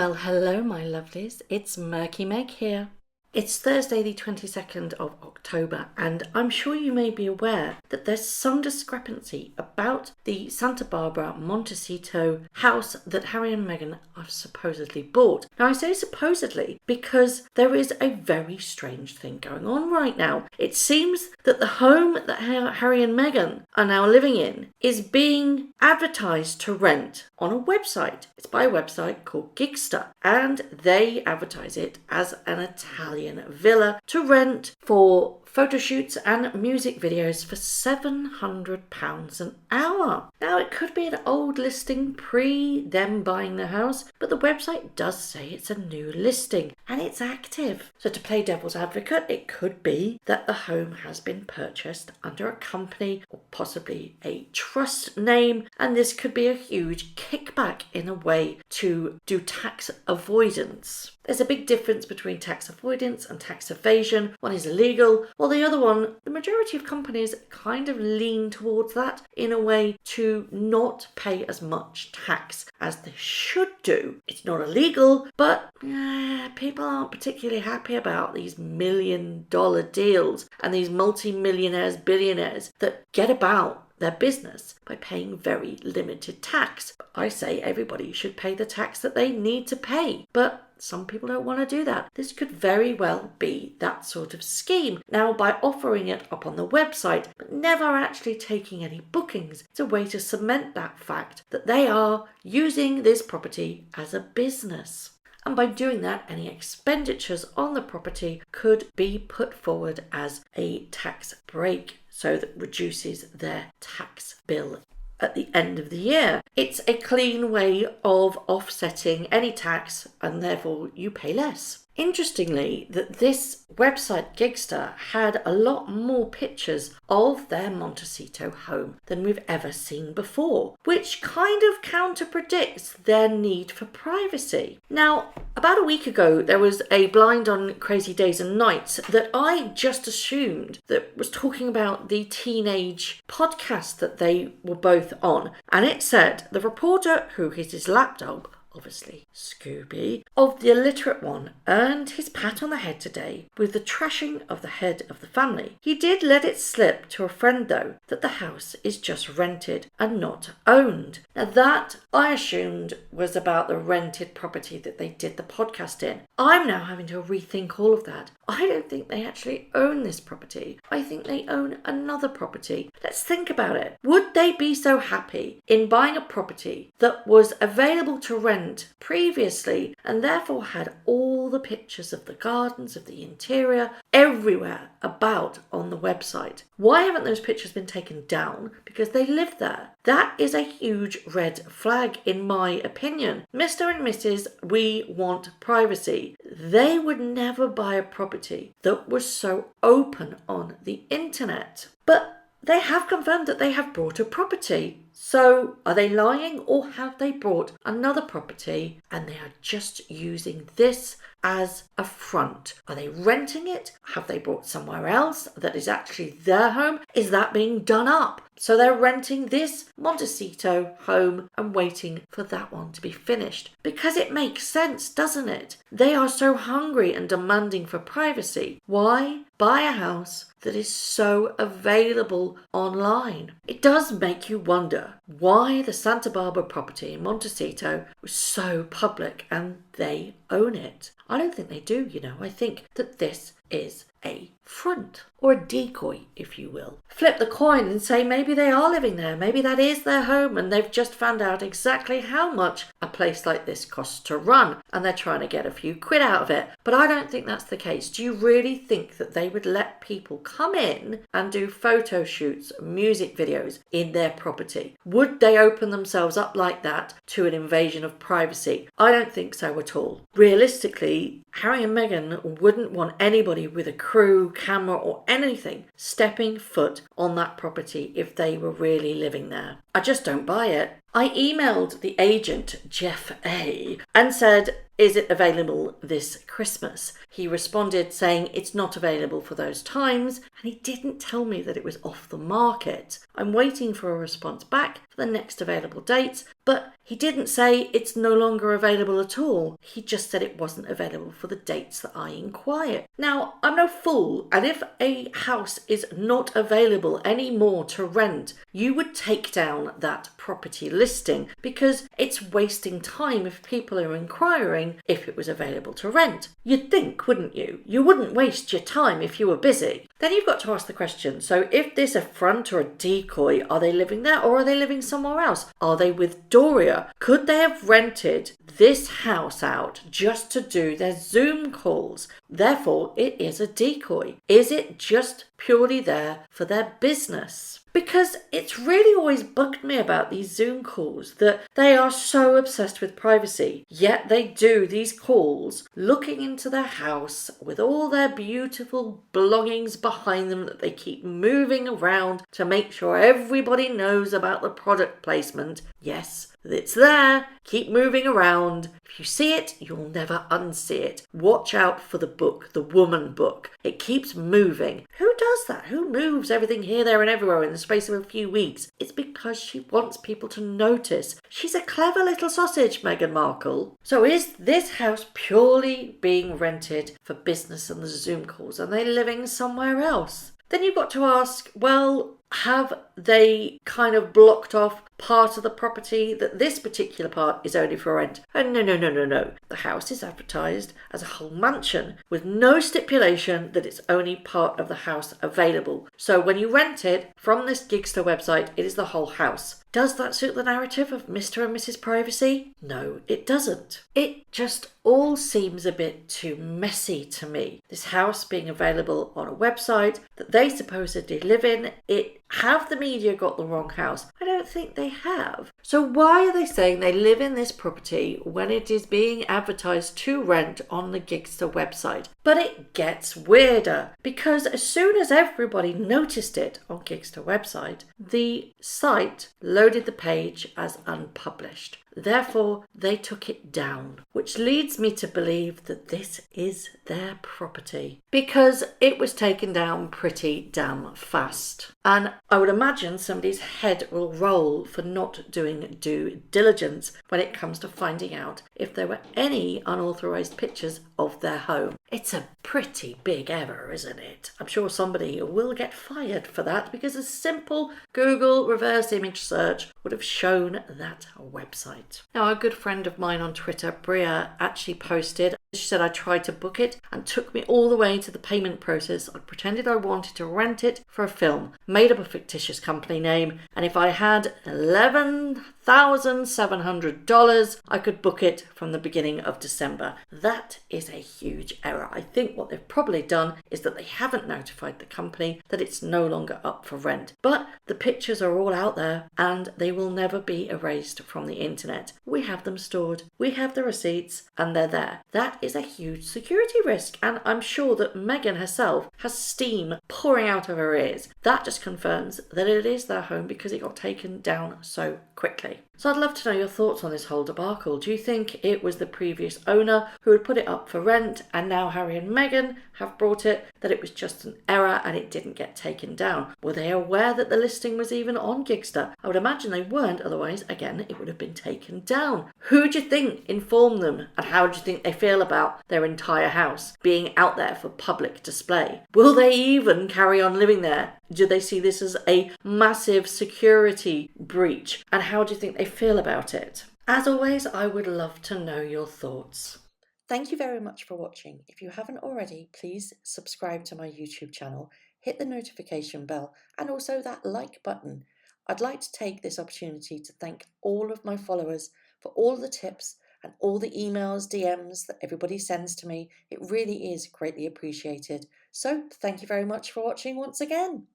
Well, hello my lovelies, it's Murky Meg here. It's Thursday the 22nd of October and I'm sure you may be aware that there's some discrepancy about the Santa Barbara Montecito house that Harry and Meghan have supposedly bought. Now I say supposedly because there is a very strange thing going on right now. It seems that the home that Harry and Meghan are now living in is being advertised to rent on a website. It's by a website called Gigster and they advertise it as an Italian villa to rent for photo shoots and music videos for £700 an hour. Now it could be an old listing pre them buying the house, but the website does say it's a new listing and it's active. So to play devil's advocate, it could be that the home has been purchased under a company or possibly a trust name, and this could be a huge kickback in a way to do tax avoidance. There's a big difference between tax avoidance and tax evasion. One is illegal, while the other one, the majority of companies kind of lean towards that in a way to not pay as much tax as they should do. It's not illegal, but people aren't particularly happy about these $1 million deals and these multi-millionaires, billionaires that get about their business by paying very limited tax. I say everybody should pay the tax that they need to pay, but some people don't want to do that. This could very well be that sort of scheme. Now, by offering it up on the website, but never actually taking any bookings, it's a way to cement that fact that they are using this property as a business. And by doing that, any expenditures on the property could be put forward as a tax break, so that reduces their tax bill at the end of the year. It's a clean way of offsetting any tax and therefore you pay less. Interestingly, that this website Gigster had a lot more pictures of their Montecito home than we've ever seen before, which kind of counterpredicts their need for privacy. Now, about a week ago, there was a blind on Crazy Days and Nights that I just assumed that was talking about the teenage podcast that they were both on. And it said the reporter who hit his lapdog, obviously Scooby, of the illiterate one, earned his pat on the head today with the trashing of the head of the family. He did let it slip to a friend, though, that the house is just rented and not owned. Now that, I assumed, was about the rented property that they did the podcast in. I'm now having to rethink all of that. I don't think they actually own this property. I think they own another property. Let's think about it. Would they be so happy in buying a property that was available to rent previously and therefore had all the pictures of the gardens, of the interior, everywhere about on the website? Why haven't those pictures been taken down? Because they live there. That is a huge red flag in my opinion. Mr. and Mrs. We want privacy. They would never buy a property that was so open on the internet. But they have confirmed that they have bought a property. So are they lying, or have they bought another property and they are just using this as a front? Are they renting it? Have they bought somewhere else that is actually their home? Is that being done up? So they're renting this Montecito home and waiting for that one to be finished. Because it makes sense, doesn't it? They are so hungry and demanding for privacy. Why buy a house that is so available online? It does make you wonder why the Santa Barbara property in Montecito was so public and they own it. I don't think they do, I think that this is a front, or a decoy, if you will. Flip the coin and say maybe they are living there, maybe that is their home and they've just found out exactly how much a place like this costs to run and they're trying to get a few quid out of it. But I don't think that's the case. Do you really think that they would let people come in and do photo shoots, music videos in their property? Would they open themselves up like that to an invasion of privacy? I don't think so at all. Realistically, Harry and Meghan wouldn't want anybody with a crew, camera or anything stepping foot on that property if they were really living there. I just don't buy it. I emailed the agent, Jeff A, and said, is it available this Christmas? He responded saying it's not available for those times, and he didn't tell me that it was off the market. I'm waiting for a response back for the next available dates, but he didn't say it's no longer available at all. He just said it wasn't available for the dates that I inquired. Now, I'm no fool, and if a house is not available anymore to rent, you would take down that property listing because it's wasting time if people are inquiring if it was available to rent. You'd think, wouldn't you? You wouldn't waste your time if you were busy. Then you've got to ask the question, so if this a front or a decoy, are they living there or are they living somewhere else? Are they with Doria? Could they have rented this house out just to do their Zoom calls? Therefore, it is a decoy. Is it just purely there for their business? Because it's really always bugged me about these Zoom calls that they are so obsessed with privacy, yet they do these calls looking into their house with all their beautiful belongings behind them that they keep moving around to make sure everybody knows about the product placement. Yes, it's there. Keep moving around. If you see it, you'll never unsee it. Watch out for the book, the woman book. It keeps moving. Who does that? Who moves everything here, there and everywhere in the space of a few weeks? It's because she wants people to notice. She's a clever little sausage, Meghan Markle. So is this house purely being rented for business and the Zoom calls? Are they living somewhere else? Then you've got to ask, well, have they kind of blocked off part of the property that this particular part is only for rent? Oh, no. The house is advertised as a whole mansion with no stipulation that it's only part of the house available. So when you rent it from this Gigster website, it is the whole house. Does that suit the narrative of Mr. and Mrs. Privacy? No, it doesn't. It just all seems a bit too messy to me. This house being available on a website that they supposedly live in, have the media got the wrong house? I don't think they have. So why are they saying they live in this property when it is being advertised to rent on the Gigster website? But it gets weirder because as soon as everybody noticed it on Gigster website, the site loaded the page as unpublished. Therefore, they took it down, which leads me to believe that this is their property because it was taken down pretty damn fast. And I would imagine somebody's head will roll for not doing due diligence when it comes to finding out if there were any unauthorized pictures of their home. It's a pretty big error, isn't it? I'm sure somebody will get fired for that because a simple Google reverse image search would have shown that website. Now, a good friend of mine on Twitter, Bria, actually posted, she said I tried to book it and took me all the way to the payment process. I pretended I wanted to rent it for a film, made up a fictitious company name, and if I had $11,700, I could book it from the beginning of December. That is a huge error. I think what they've probably done is that they haven't notified the company that it's no longer up for rent. But the pictures are all out there and they will never be erased from the internet. We have them stored, we have the receipts, and they're there. That is a huge security risk, and I'm sure that Meghan herself has steam pouring out of her ears. That just confirms that it is their home because it got taken down so quickly. So I'd love to know your thoughts on this whole debacle. Do you think it was the previous owner who had put it up for rent and now Harry and Meghan have brought it, that it was just an error and it didn't get taken down? Were they aware that the listing was even on Gigster? I would imagine they weren't, otherwise, again, it would have been taken down. Who do you think informed them, and how do you think they feel about their entire house being out there for public display? Will they even carry on living there? Do they see this as a massive security breach? And how do you think they feel about it? As always, I would love to know your thoughts. Thank you very much for watching. If you haven't already, please subscribe to my YouTube channel, hit the notification bell, and also that like button. I'd like to take this opportunity to thank all of my followers for all the tips and all the emails, DMs that everybody sends to me. It really is greatly appreciated. So thank you very much for watching once again.